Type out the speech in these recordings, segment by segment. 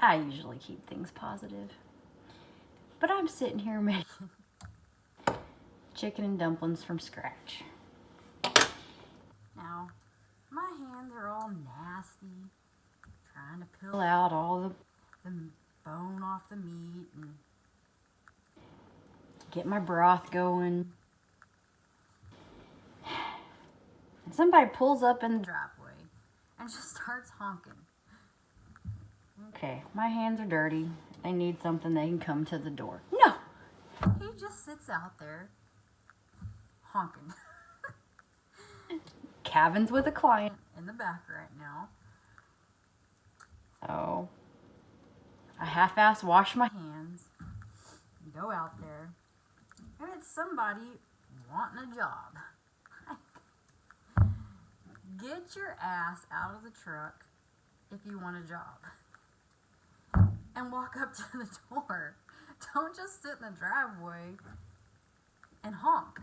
I usually keep things positive. But I'm sitting here making chicken and dumplings from scratch. Now, my hands are all nasty, trying to peel out all the bone off the meat and get my broth going. And somebody pulls up in the driveway and just starts honking. Okay, my hands are dirty. If they need something, they can come to the door. No! He just sits out there honking. Kevin's with a client in the back right now. So, I half-ass wash my hands, go out there, and it's somebody wanting a job. Get your ass out of the truck if you want a job. And walk up to the door. Don't just sit in the driveway and honk.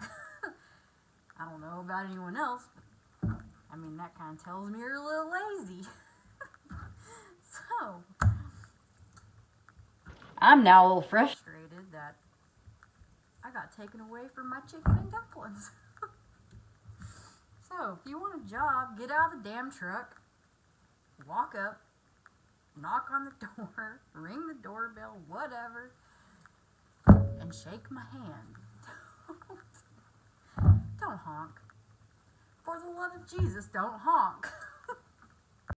I don't know about anyone else, but I mean, that kind of tells me you're a little lazy. So, I'm now a little frustrated that I got taken away from my chicken and dumplings. So, if you want a job, get out of the damn truck, walk up, knock on the door, ring the doorbell, whatever, and shake my hand. Don't honk. For the love of Jesus, don't honk.